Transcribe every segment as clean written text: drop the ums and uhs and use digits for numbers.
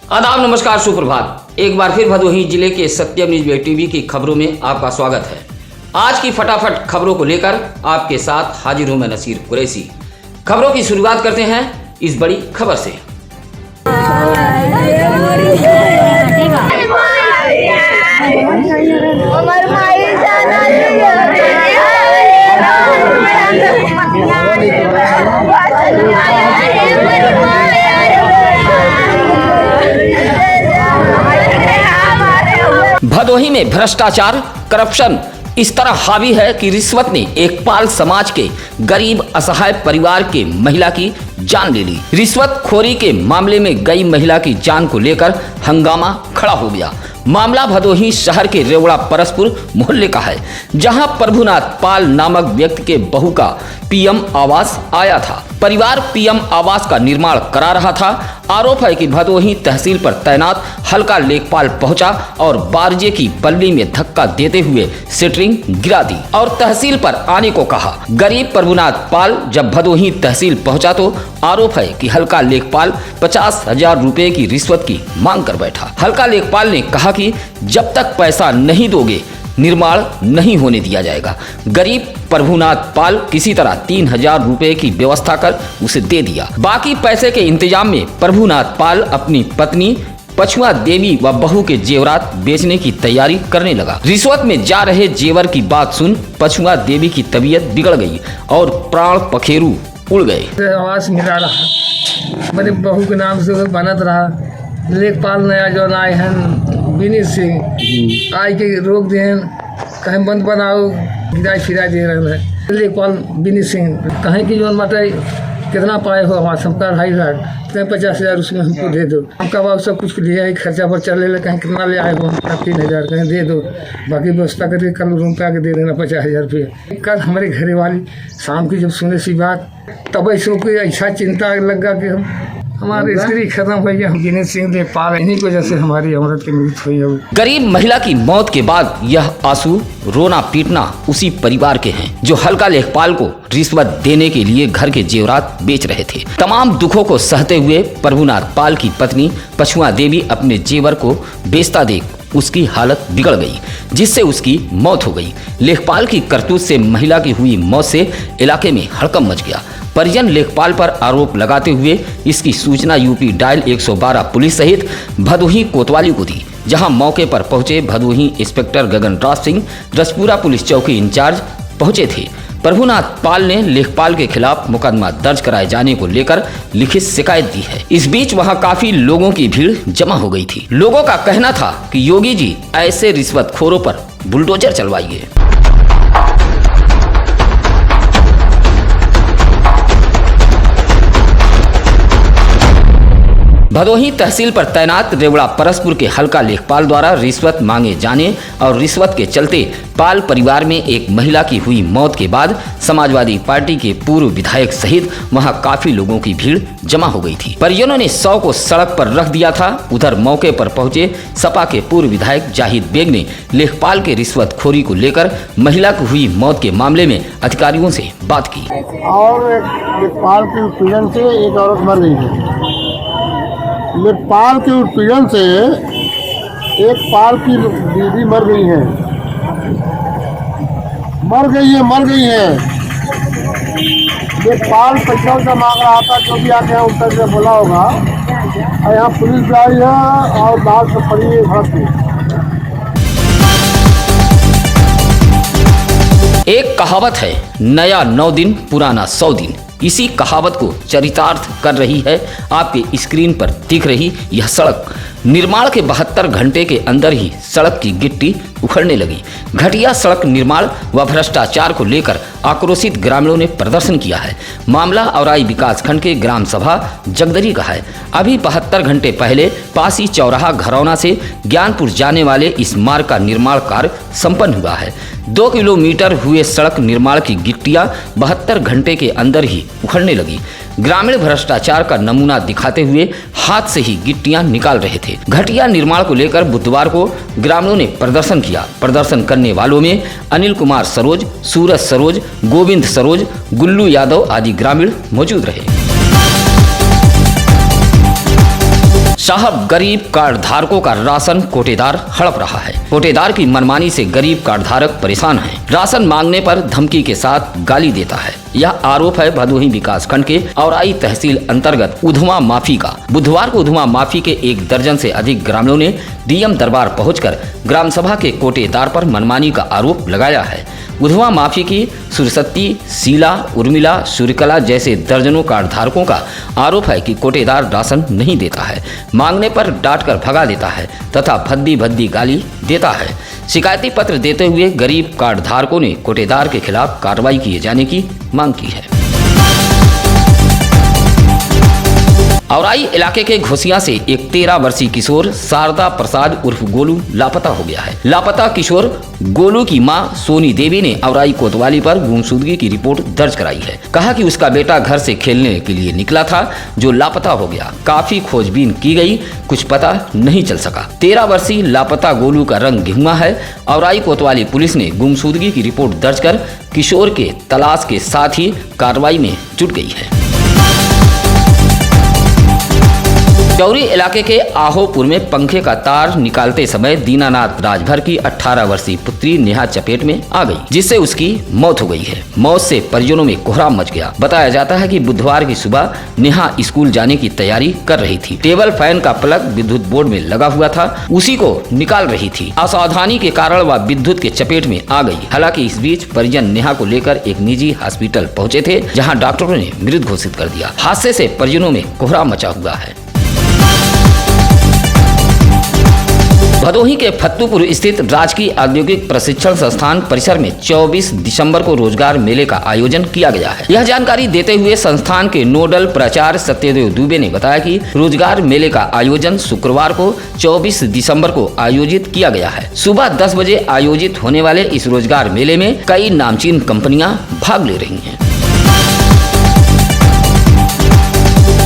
आदाब, नमस्कार, सुप्रभात। एक बार फिर भदोही जिले के सत्यम न्यूज टीवी की खबरों में आपका स्वागत है। आज की फटाफट खबरों को लेकर आपके साथ हाजिर हूं मैं नसीर कुरैशी। खबरों की शुरुआत करते हैं इस बड़ी खबर से। भदोही में भ्रष्टाचार, करप्शन इस तरह हावी है कि रिश्वत ने एक पाल समाज के गरीब असहाय परिवार के महिला की जान ले ली। रिश्वत खोरी के मामले में गई महिला की जान को लेकर हंगामा खड़ा हो गया। मामला भदोही शहर के रेवड़ा परसपुर मोहल्ले का है, जहां प्रभुनाथ पाल नामक व्यक्ति के बहू का पीएम आवास आया था। परिवार पीएम आवास का निर्माण करा रहा था। आरोप है कि भदोही तहसील पर तैनात हल्का लेखपाल पहुंचा और बारजे की बल्ली में धक्का देते हुए सेटरिंग गिरा दी और तहसील पर आने को कहा। गरीब प्रभुनाथ पाल जब भदोही तहसील पहुंचा तो आरोप है कि हल्का लेखपाल 50,000 रुपए की रिश्वत की मांग कर बैठा। हल्का लेखपाल ने कहा कि जब तक पैसा नहीं दोगे निर्माण नहीं होने दिया जाएगा। गरीब प्रभुनाथ पाल किसी तरह 3,000 रुपए की व्यवस्था कर उसे दे दिया। बाकी पैसे के इंतजाम में प्रभुनाथ पाल अपनी पत्नी पछुआ देवी व बहू के जेवरात बेचने की तैयारी करने लगा। रिश्वत में जा रहे जेवर की बात सुन पछुआ देवी की तबीयत बिगड़ गई और प्राण पखेरु उड़ गए। आवास मिला रहा, मेरी बहू के नाम से बनत रहा। लेखपाल नया जो आए हैं विनीत सिंह आई के रोक दें, कहीं बंद बनाओ गिराई फिराई दे रहे हैं। लेखपाल विनीत सिंह कहीं की जो मत कितना पाए हो हमारा सबका 2.5 लाख, कहीं 50,000 उसमें हमको दे दो। हम कब सब कुछ लिया है, खर्चा पर चल ले, कहीं कितना ले आए हो 3,000 कहीं दे दो, बाकी व्यवस्था करके कल रूम पे आके दे देना 50,000 रुपये। कल हमारे घरे वाली शाम की जब सुने सी बात तब ऐसे कोई ऐसा चिंता लगा कि हमारी स्त्री खत्म हो गई। हम विनीत सिंह लेखपाल इन्हीं की वजह से हमारी औरत की मृत्यु हुई है। गरीब महिला की मौत के बाद यह आंसू रोना पीटना उसी परिवार के हैं जो हल्का लेखपाल को रिश्वत देने के लिए घर के जेवरात बेच रहे थे। तमाम दुखों को सहते हुए प्रभुनाथ पाल की पत्नी पछुआ देवी अपने जेवर को बेचता देख उसकी हालत बिगड़ गई, जिससे उसकी मौत हो गई। लेखपाल की करतूत से महिला की हुई मौत से इलाके में हड़कंप मच गया। परिजन लेखपाल पर आरोप लगाते हुए इसकी सूचना यूपी डायल 112 पुलिस सहित भदोही कोतवाली को दी, जहां मौके पर पहुंचे भदोही इंस्पेक्टर गगनराज सिंह रजपुरा पुलिस चौकी इंचार्ज पहुंचे थे। प्रभुनाथ पाल ने लेखपाल के खिलाफ मुकदमा दर्ज कराए जाने को लेकर लिखित शिकायत दी है। इस बीच वहां काफी लोगों की भीड़ जमा हो गई थी। लोगों का कहना था कि योगी जी ऐसे रिश्वतखोरों पर बुलडोजर चलवाइए। भदोही तहसील पर तैनात रेवड़ा परसपुर के हल्का लेखपाल द्वारा रिश्वत मांगे जाने और रिश्वत के चलते पाल परिवार में एक महिला की हुई मौत के बाद समाजवादी पार्टी के पूर्व विधायक सहित वहां काफी लोगों की भीड़ जमा हो गई थी। परिजनों ने 100 को सड़क पर रख दिया था। उधर मौके पर पहुंचे सपा के पूर्व विधायक जाहिद बेग ने लेखपाल के रिश्वतखोरी को लेकर महिला की हुई मौत के मामले में अधिकारियों से बात की। और लेखपाल के उत्पीड़न से एक औरत मर गई है। लेखपाल के उत्पीड़न से एक पाल की दीदी मर गई है। लेखपाल पैसा का मांग रहा था, जो भी आके उत्तर से बोला होगा। और यहाँ पुलिस आई है और दाल से पड़ी है घर पे। एक कहावत है, नया 9 दिन पुराना 100 दिन। इसी कहावत को चरितार्थ कर रही है आपके स्क्रीन पर दिख रही यह सड़क। निर्माण के 72 घंटे के अंदर ही सड़क की गिट्टी उखड़ने लगी। घटिया सड़क निर्माण व भ्रष्टाचार को लेकर आक्रोशित ग्रामीणों ने प्रदर्शन किया है। मामला औराई विकास खंड के ग्राम सभा जगदरी का है। अभी 72 घंटे पहले पासी चौराहा घरौना से ज्ञानपुर जाने वाले इस मार्ग का निर्माण कार्य संपन्न हुआ है। 2 किलोमीटर हुए सड़क निर्माण की गिट्टियां 72 घंटे के अंदर ही उखड़ने लगी। ग्रामीण भ्रष्टाचार का नमूना दिखाते हुए हाथ से ही गिट्टियां निकाल रहे थे। घटिया निर्माण को लेकर बुधवार को ग्रामीणों ने प्रदर्शन किया। प्रदर्शन करने वालों में अनिल कुमार सरोज, सूरज सरोज, गोविंद सरोज, गुल्लू यादव आदि ग्रामीण मौजूद रहे। साहब, गरीब कार्ड धारकों का राशन कोटेदार हड़प रहा है। कोटेदार की मनमानी से गरीब कार्ड धारक परेशान हैं। राशन मांगने पर धमकी के साथ गाली देता है। यह आरोप है भदोही विकास खंड के औराई तहसील अंतर्गत उधवा माफी का। बुधवार को उधवा माफी के 1 दर्जन से अधिक ग्रामीणों ने डीएम दरबार पहुंचकर ग्राम सभा के कोटेदार पर मनमानी का आरोप लगाया है। उधवा माफी की सुरसती, शीला, उर्मिला, सूर्यकला जैसे दर्जनों कार्ड धारकों का आरोप है कि कोटेदार राशन नहीं देता है, मांगने पर डांटकर भगा देता है तथा भद्दी भद्दी गाली देता है। शिकायती पत्र देते हुए गरीब कार्ड धारकों ने कोटेदार के खिलाफ कार्रवाई किए जाने की मांग की है। औराई इलाके के घोसिया से एक 13 वर्षीय किशोर शारदा प्रसाद उर्फ गोलू लापता हो गया है। लापता किशोर गोलू की मां सोनी देवी ने औराई कोतवाली पर गुमशुदगी की रिपोर्ट दर्ज कराई है। कहा कि उसका बेटा घर से खेलने के लिए निकला था जो लापता हो गया। काफी खोजबीन की गई, कुछ पता नहीं चल सका। 13 वर्षीय लापता गोलू का रंग गेहुआ है। औराई कोतवाली पुलिस ने गुमशुदगी की रिपोर्ट दर्ज कर किशोर के तलाश के साथ ही कार्रवाई में जुट गई है। चौरी इलाके के आहोपुर में पंखे का तार निकालते समय दीनानाथ राजभर की 18 वर्षीय पुत्री नेहा चपेट में आ गई, जिससे उसकी मौत हो गई है। मौत से परिजनों में कोहराम मच गया। बताया जाता है कि बुधवार की सुबह नेहा स्कूल जाने की तैयारी कर रही थी। टेबल फैन का प्लग विद्युत बोर्ड में लगा हुआ था, उसी को निकाल रही थी। असावधानी के कारण वह विद्युत के चपेट में आ गई। हालांकि इस बीच परिजन नेहा को लेकर एक निजी हॉस्पिटल पहुंचे थे, जहां डॉक्टरों ने मृत घोषित कर दिया। हादसे से परिजनों में कोहराम मचा हुआ है। भदोही के फत्तूपुर स्थित राजकीय औद्योगिक प्रशिक्षण संस्थान परिसर में 24 दिसंबर को रोजगार मेले का आयोजन किया गया है। यह जानकारी देते हुए संस्थान के नोडल प्राचार्य सत्यदेव दुबे ने बताया कि रोजगार मेले का आयोजन शुक्रवार को 24 दिसंबर को आयोजित किया गया है। सुबह 10 बजे आयोजित होने वाले इस रोजगार मेले में कई नामचीन कंपनियां भाग ले रही हैं।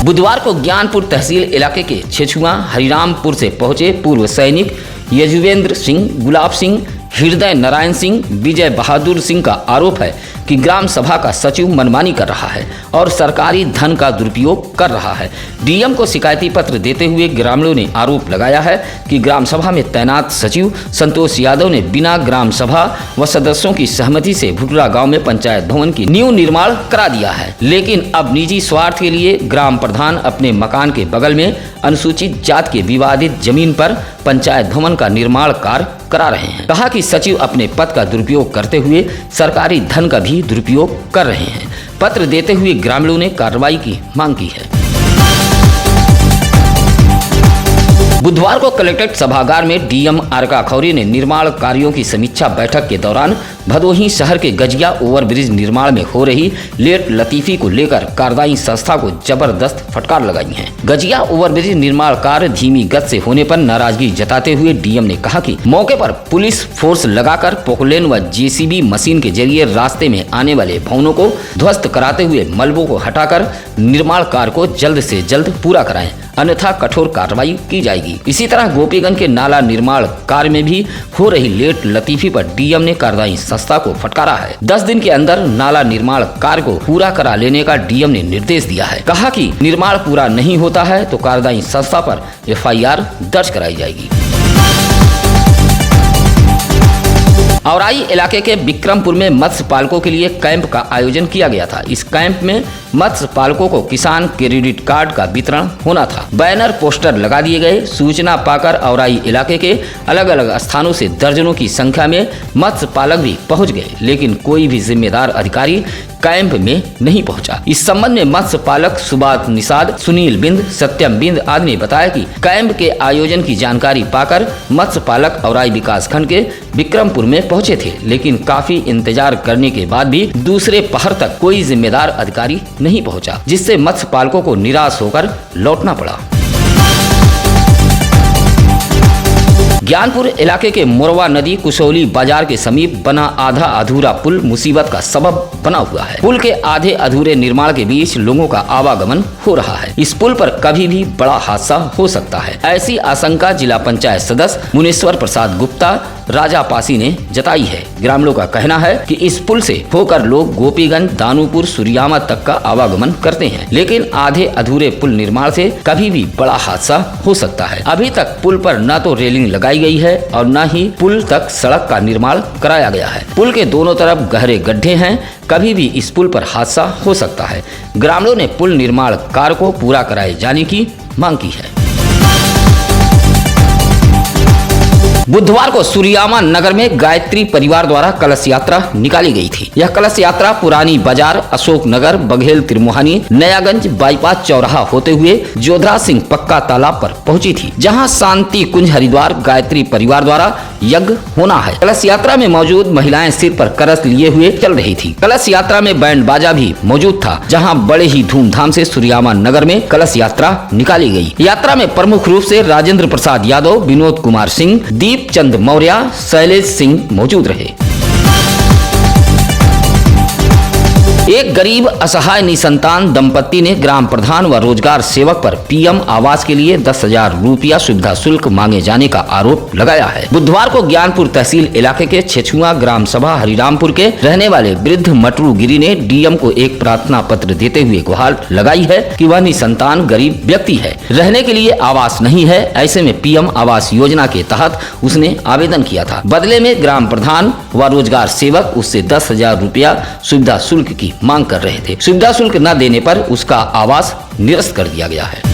बुधवार को ज्ञानपुर तहसील इलाके के छेछुआ हरिरामपुर से पहुंचे पूर्व सैनिक यजुवेंद्र सिंह, गुलाब सिंह, हृदय नारायण सिंह, विजय बहादुर सिंह का आरोप है कि ग्राम सभा का सचिव मनमानी कर रहा है और सरकारी धन का दुरुपयोग कर रहा है। डीएम को शिकायती पत्र देते हुए ग्रामीणों ने आरोप लगाया है कि ग्राम सभा में तैनात सचिव संतोष यादव ने बिना ग्राम सभा व सदस्यों की सहमति से भुटरा गांव में पंचायत भवन की नींव निर्माण करा दिया है, लेकिन अब निजी स्वार्थ के लिए ग्राम प्रधान अपने मकान के बगल में अनुसूचित जात के विवादित जमीन पर पंचायत भवन का निर्माण कार्य करा रहे हैं। कहा कि सचिव अपने पद का दुरुपयोग करते हुए सरकारी धन का भी दुरुपयोग कर रहे हैं। पत्र देते हुए ग्रामीणों ने कार्रवाई की मांग की है। बुधवार को कलेक्ट्रेट सभागार में डीएम आरका खौरी ने निर्माण कार्यों की समीक्षा बैठक के दौरान भदोही शहर के गजिया ओवरब्रिज निर्माण में हो रही लेट लतीफी को लेकर कार्यदायी संस्था को जबरदस्त फटकार लगाई है। गजिया ओवरब्रिज निर्माण कार्य धीमी गति से होने पर नाराजगी जताते हुए डीएम ने कहा कि मौके पर पुलिस फोर्स लगाकर पोकलेन व जेसीबी मशीन के जरिए रास्ते में आने वाले भवनों को ध्वस्त कराते हुए मलबों को हटाकर निर्माण कार्य को जल्द से जल्द पूरा कराएं, अन्यथा कठोर कार्रवाई की जाएगी। इसी तरह गोपीगंज के नाला निर्माण कार्य में भी हो रही लेट लतीफी पर डीएम ने कार्यदायी संस्था को फटकारा है। 10 दिन के अंदर नाला निर्माण कार्य को पूरा करा लेने का डीएम ने निर्देश दिया है। कहा कि निर्माण पूरा नहीं होता है तो कार्यदायी संस्था पर एफआईआर दर्ज कराई जाएगी। औराई इलाके के विक्रमपुर में मत्स्य पालकों के लिए कैंप का आयोजन किया गया था। इस कैंप में मत्स्य पालकों को किसान क्रेडिट कार्ड का वितरण होना था। बैनर पोस्टर लगा दिए गए। सूचना पाकर औराई इलाके के अलग अलग स्थानों से दर्जनों की संख्या में मत्स्य पालक भी पहुंच गए, लेकिन कोई भी जिम्मेदार अधिकारी कैंप में नहीं पहुंचा। इस संबंध में मत्स्य पालक सुबात निषाद, सुनील बिंद, सत्यम बिंद आदि ने बताया कि कैंप के आयोजन की जानकारी पाकर मत्स्य पालक औराई विकास खंड के विक्रमपुर में पहुंचे थे, लेकिन काफी इंतजार करने के बाद भी दूसरे पहर तक कोई जिम्मेदार अधिकारी नहीं पहुंचा, जिससे मत्स्य पालकों को निराश होकर लौटना पड़ा। ज्ञानपुर इलाके के मोरवा नदी कुशौली बाजार के समीप बना आधा अधूरा पुल मुसीबत का सबब बना हुआ है। पुल के आधे अधूरे निर्माण के बीच लोगों का आवागमन हो रहा है। इस पुल पर कभी भी बड़ा हादसा हो सकता है, ऐसी आशंका जिला पंचायत सदस्य मुनेश्वर प्रसाद गुप्ता राजापासी ने जताई है। ग्रामीणों का कहना है कि इस पुल से होकर लोग गोपीगंज, दानूपुर, सूर्यामा तक का आवागमन करते हैं, लेकिन आधे अधूरे पुल निर्माण से कभी भी बड़ा हादसा हो सकता है। अभी तक पुल पर न तो रेलिंग लगाई गई है और न ही पुल तक सड़क का निर्माण कराया गया है। पुल के दोनों तरफ गहरे गड्ढे हैं, कभी भी इस पुल पर हादसा हो सकता है। ग्रामीणों ने पुल निर्माण कार्य को पूरा कराए जाने की मांग की है। बुधवार को सूर्यामा नगर में गायत्री परिवार द्वारा कलश यात्रा निकाली गई थी। यह कलश यात्रा पुरानी बाजार, अशोक नगर, बघेल त्रिमोहानी, नयागंज बाईपास चौराहा होते हुए जोधरा सिंह पक्का तालाब पर पहुंची थी, जहां शांति कुंज हरिद्वार गायत्री परिवार द्वारा यज्ञ होना है। कलश यात्रा में मौजूद महिलाएं सिर पर कलश लिए हुए चल रही थी। कलश यात्रा में बैंड बाजा भी मौजूद था, जहां बड़े ही धूमधाम से सूर्यामा नगर में कलश यात्रा निकाली गई। यात्रा में प्रमुख रूप से राजेंद्र प्रसाद यादव, विनोद कुमार सिंह, दीप चंद मौर्य, शैलेश सिंह मौजूद रहे। एक गरीब असहाय निसंतान दंपत्ति ने ग्राम प्रधान व रोजगार सेवक पर पीएम आवास के लिए 10,000 रुपया सुविधा शुल्क मांगे जाने का आरोप लगाया है। बुधवार को ज्ञानपुर तहसील इलाके के छेछुआ ग्राम सभा हरिरामपुर के रहने वाले वृद्ध मटरू गिरी ने डीएम को एक प्रार्थना पत्र देते हुए गुहार लगाई है कि वह निसंतान गरीब व्यक्ति है, रहने के लिए आवास नहीं है। ऐसे में पीएम आवास योजना के तहत उसने आवेदन किया था। बदले में ग्राम प्रधान व रोजगार सेवक उससे 10,000 रुपया सुविधा शुल्क की मांग कर रहे थे। सुविधा शुल्क न देने पर उसका आवास निरस्त कर दिया गया है।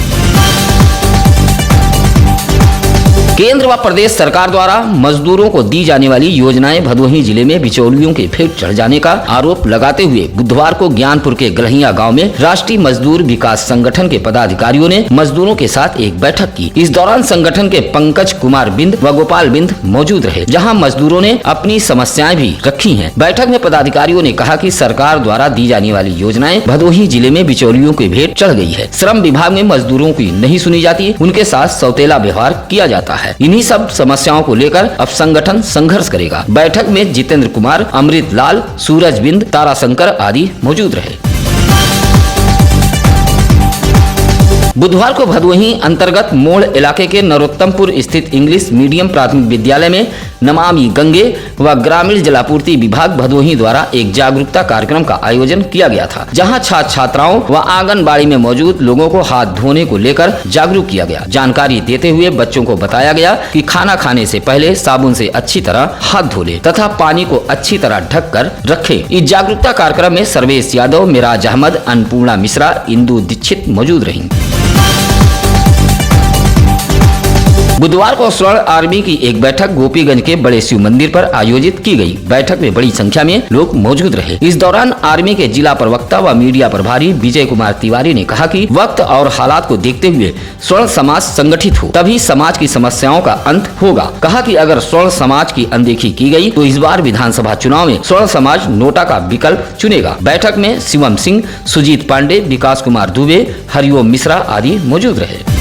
केंद्र व प्रदेश सरकार द्वारा मजदूरों को दी जाने वाली योजनाएं भदोही जिले में बिचौलियों के भेंट चढ़ जाने का आरोप लगाते हुए बुधवार को ज्ञानपुर के गलहिया गांव में राष्ट्रीय मजदूर विकास संगठन के पदाधिकारियों ने मजदूरों के साथ एक बैठक की। इस दौरान संगठन के पंकज कुमार बिंद व गोपाल बिंद मौजूद रहे, जहाँ मजदूरों ने अपनी समस्याएं भी रखी है। बैठक में पदाधिकारियों ने कहा कि सरकार द्वारा दी जाने वाली योजनाएं भदोही जिले में बिचौलियों के भेंट चढ़ गई है। श्रम विभाग में मजदूरों की नहीं सुनी जाती, उनके साथ सौतेला व्यवहार किया जाता है। इन्हीं सब समस्याओं को लेकर अब संगठन संघर्ष करेगा। बैठक में जितेंद्र कुमार, अमृत लाल, सूरज बिंद, ताराशंकर आदि मौजूद रहे। बुधवार को भदोही अंतर्गत मोड़ इलाके के नरोत्तमपुर स्थित इंग्लिश मीडियम प्राथमिक विद्यालय में नमामि गंगे व ग्रामीण जलापूर्ति विभाग भदोही द्वारा एक जागरूकता कार्यक्रम का आयोजन किया गया था, जहां छात्र छात्राओं व आंगनबाड़ी में मौजूद लोगों को हाथ धोने को लेकर जागरूक किया गया। जानकारी देते हुए बच्चों को बताया गया कि खाना खाने से पहले साबुन से अच्छी तरह हाथ धो ले तथा पानी को अच्छी तरह ढक कर रखे। इस जागरूकता कार्यक्रम में सर्वेश यादव, मिराज अहमद, अन्नपूर्णा मिश्रा, इंदु दीक्षित मौजूद रही। बुधवार को स्वर्ण आर्मी की एक बैठक गोपीगंज के बड़े शिव मंदिर पर आयोजित की गई। बैठक में बड़ी संख्या में लोग मौजूद रहे। इस दौरान आर्मी के जिला प्रवक्ता व मीडिया प्रभारी विजय कुमार तिवारी ने कहा कि वक्त और हालात को देखते हुए स्वर्ण समाज संगठित हो, तभी समाज की समस्याओं का अंत होगा। कहा कि अगर स्वर्ण समाज की अनदेखी की गई तो इस बार विधानसभा चुनाव में स्वर्ण समाज नोटा का विकल्प चुनेगा। बैठक में शिवम सिंह, सुजीत पांडे, विकास कुमार दुबे, हरिओम मिश्रा आदि मौजूद रहे।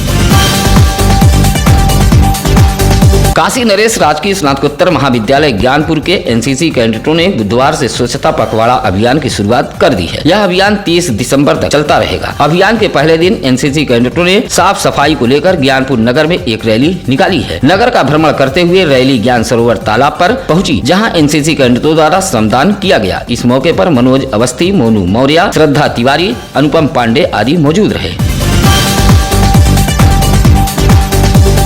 काशी नरेश राजकीय स्नातकोत्तर महाविद्यालय ज्ञानपुर के एनसीसी कैडेटों ने बुधवार से स्वच्छता पखवाड़ा अभियान की शुरुआत कर दी है। यह अभियान 30 दिसंबर तक चलता रहेगा। अभियान के पहले दिन एनसीसी कैडेटों ने साफ सफाई को लेकर ज्ञानपुर नगर में एक रैली निकाली है। नगर का भ्रमण करते हुए रैली ज्ञान सरोवर तालाब पर पहुंची, जहां एनसीसी कैडेटों द्वारा श्रमदान किया गया। इस मौके पर मनोज अवस्थी, मोनू मौर्य, श्रद्धा तिवारी, अनुपम पांडे आदि मौजूद रहे।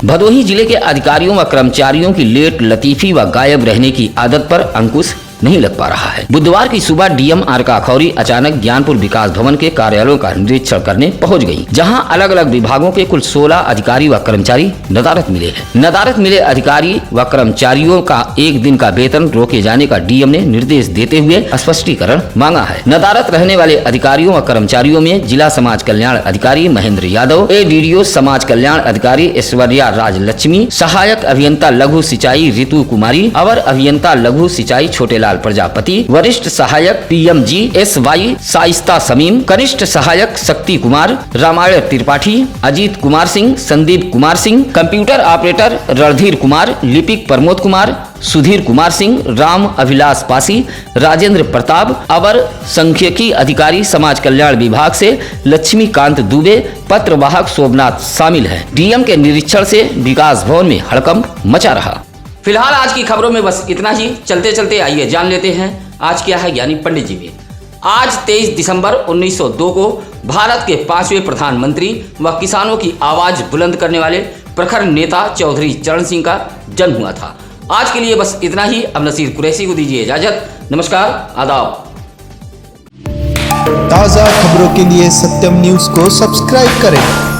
भदोही जिले के अधिकारियों व कर्मचारियों की लेट लतीफी व गायब रहने की आदत पर अंकुश नहीं लग पा रहा है। बुधवार की सुबह डीएम आरका खौरी अचानक ज्ञानपुर विकास भवन के कार्यालयों का निरीक्षण करने पहुंच गयी, जहां अलग अलग विभागों के कुल 16 अधिकारी व कर्मचारी नदारत मिले हैं। नदारत मिले अधिकारी व कर्मचारियों का एक दिन का वेतन रोके जाने का डीएम ने निर्देश देते हुए स्पष्टीकरण मांगा है। नदारत रहने वाले अधिकारियों व कर्मचारियों में जिला समाज कल्याण अधिकारी महेंद्र यादव, एडीडीओ समाज कल्याण अधिकारी ऐश्वर्या राजलक्ष्मी, सहायक अभियंता लघु सिंचाई रितु कुमारी, अवर अभियंता लघु सिंचाई छोटेलाल प्रजापति, वरिष्ठ सहायक पीएमजी एसवाई शाइस्ता समीम, कनिष्ठ सहायक शक्ति कुमार, रामायण त्रिपाठी, अजीत कुमार सिंह, संदीप कुमार सिंह, कंप्यूटर ऑपरेटर रणधीर कुमार, लिपिक प्रमोद कुमार, सुधीर कुमार सिंह, राम अभिलाष पासी, राजेंद्र प्रताप, अवर संख्यकी अधिकारी समाज कल्याण विभाग से लक्ष्मीकांत दुबे, पत्रवाहक सोमनाथ शामिल हैं। डीएम के निरीक्षण से विकास भवन में हड़कंप मचा रहा। फिलहाल आज की खबरों में बस इतना ही। चलते चलते आइए जान लेते हैं आज क्या है ज्ञानी पंडित जी में। आज 23 दिसंबर 1902 को भारत के 5वें प्रधानमंत्री व किसानों की आवाज बुलंद करने वाले प्रखर नेता चौधरी चरण सिंह का जन्म हुआ था। आज के लिए बस इतना ही। अब नसीर कुरैशी को दीजिए इजाजत। नमस्कार, आदाब। ताज़ा खबरों के लिए सत्यम न्यूज़ को सब्सक्राइब करें